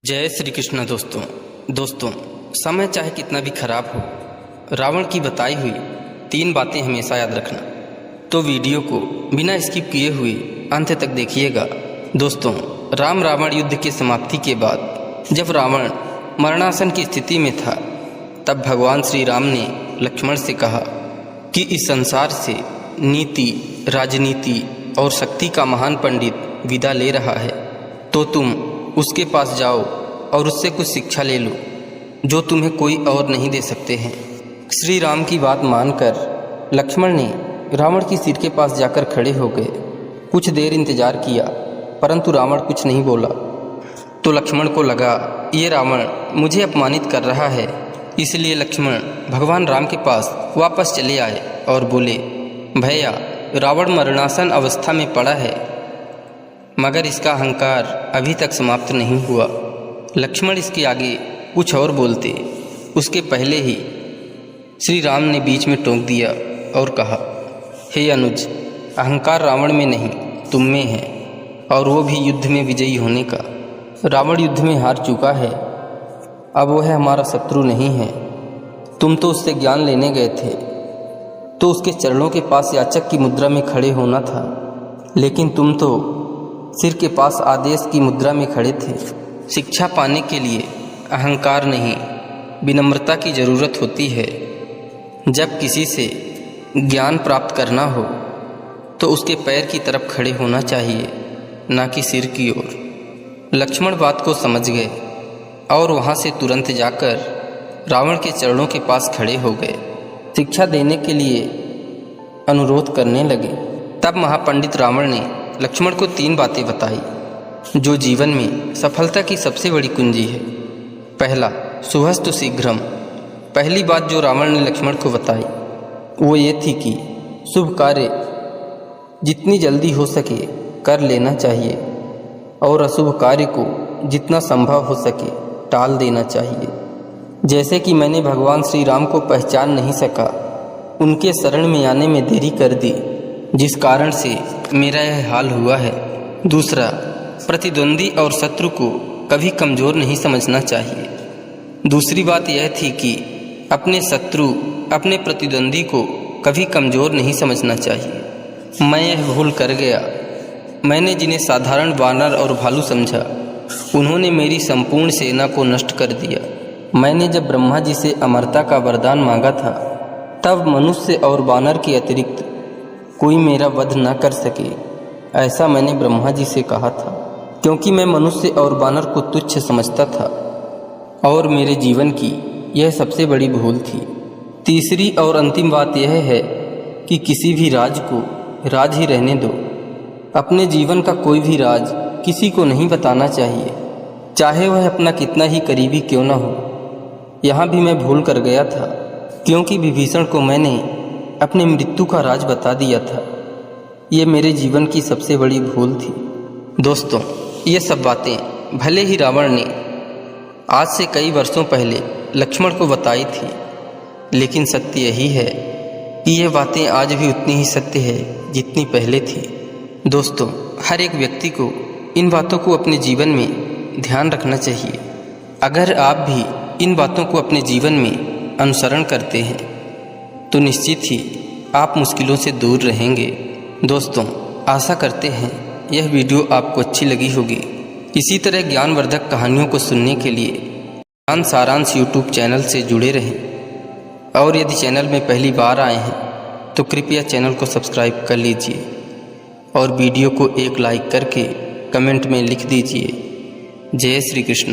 जय श्री कृष्ण। दोस्तों समय चाहे कितना भी खराब हो, रावण की बताई हुई 3 बातें हमेशा याद रखना। तो वीडियो को बिना स्किप किए हुए अंत तक देखिएगा। दोस्तों, राम रावण युद्ध की समाप्ति के बाद जब रावण मरणासन की स्थिति में था, तब भगवान श्री राम ने लक्ष्मण से कहा कि इस संसार से नीति, राजनीति और शक्ति का महान पंडित विदा ले रहा है, तो तुम उसके पास जाओ और उससे कुछ शिक्षा ले लो जो तुम्हें कोई और नहीं दे सकते हैं। श्री राम की बात मानकर लक्ष्मण ने रावण की सिर के पास जाकर खड़े हो गए। कुछ देर इंतजार किया, परंतु रावण कुछ नहीं बोला। तो लक्ष्मण को लगा ये रावण मुझे अपमानित कर रहा है, इसलिए लक्ष्मण भगवान राम के पास वापस चले आए और बोले, भैया, रावण मरणासन अवस्था में पड़ा है, मगर इसका अहंकार अभी तक समाप्त नहीं हुआ। लक्ष्मण इसके आगे कुछ और बोलते, उसके पहले ही श्री राम ने बीच में टोक दिया और कहा, हे अनुज, अहंकार रावण में नहीं तुम में है, और वो भी युद्ध में विजयी होने का। रावण युद्ध में हार चुका है, अब वह हमारा शत्रु नहीं है। तुम तो उससे ज्ञान लेने गए थे, तो उसके चरणों के पास याचक की मुद्रा में खड़े होना था, लेकिन तुम तो सिर के पास आदेश की मुद्रा में खड़े थे। शिक्षा पाने के लिए अहंकार नहीं, विनम्रता की जरूरत होती है। जब किसी से ज्ञान प्राप्त करना हो तो उसके पैर की तरफ खड़े होना चाहिए, ना कि सिर की ओर। लक्ष्मण बात को समझ गए और वहाँ से तुरंत जाकर रावण के चरणों के पास खड़े हो गए, शिक्षा देने के लिए अनुरोध करने लगे। तब महापंडित रावण ने लक्ष्मण को 3 बातें बताई जो जीवन में सफलता की सबसे बड़ी कुंजी है। पहला, शुभस्तु शीघ्रम। पहली बात जो रावण ने लक्ष्मण को बताई वो ये थी कि शुभ कार्य जितनी जल्दी हो सके कर लेना चाहिए और अशुभ कार्य को जितना संभव हो सके टाल देना चाहिए। जैसे कि मैंने भगवान श्री राम को पहचान नहीं सका, उनके शरण में आने में देरी कर दी, जिस कारण से मेरा यह हाल हुआ है। दूसरा, प्रतिद्वंदी और शत्रु को कभी कमज़ोर नहीं समझना चाहिए। दूसरी बात यह थी कि अपने शत्रु, अपने प्रतिद्वंदी को कभी कमज़ोर नहीं समझना चाहिए। मैं यह भूल कर गया। मैंने जिन्हें साधारण वानर और भालू समझा, उन्होंने मेरी संपूर्ण सेना को नष्ट कर दिया। मैंने जब ब्रह्मा जी से अमरता का वरदान मांगा था, तब मनुष्य और वानर के अतिरिक्त कोई मेरा वध न कर सके, ऐसा मैंने ब्रह्मा जी से कहा था, क्योंकि मैं मनुष्य और वानर को तुच्छ समझता था और मेरे जीवन की यह सबसे बड़ी भूल थी। तीसरी और अंतिम बात यह है कि किसी भी राज को राज ही रहने दो। अपने जीवन का कोई भी राज किसी को नहीं बताना चाहिए, चाहे वह अपना कितना ही करीबी क्यों न हो। यहाँ भी मैं भूल कर गया था, क्योंकि विभीषण को मैंने अपने मृत्यु का राज बता दिया था। ये मेरे जीवन की सबसे बड़ी भूल थी। दोस्तों, ये सब बातें भले ही रावण ने आज से कई वर्षों पहले लक्ष्मण को बताई थी, लेकिन सत्य यही है कि ये बातें आज भी उतनी ही सत्य है जितनी पहले थी। दोस्तों, हर एक व्यक्ति को इन बातों को अपने जीवन में ध्यान रखना चाहिए। अगर आप भी इन बातों को अपने जीवन में अनुसरण करते हैं तो निश्चित ही आप मुश्किलों से दूर रहेंगे। दोस्तों, आशा करते हैं यह वीडियो आपको अच्छी लगी होगी। इसी तरह ज्ञानवर्धक कहानियों को सुनने के लिए ज्ञान सारांश यूट्यूब चैनल से जुड़े रहें, और यदि चैनल में पहली बार आए हैं तो कृपया चैनल को सब्सक्राइब कर लीजिए और वीडियो को एक लाइक करके कमेंट में लिख दीजिए। जय श्री कृष्ण।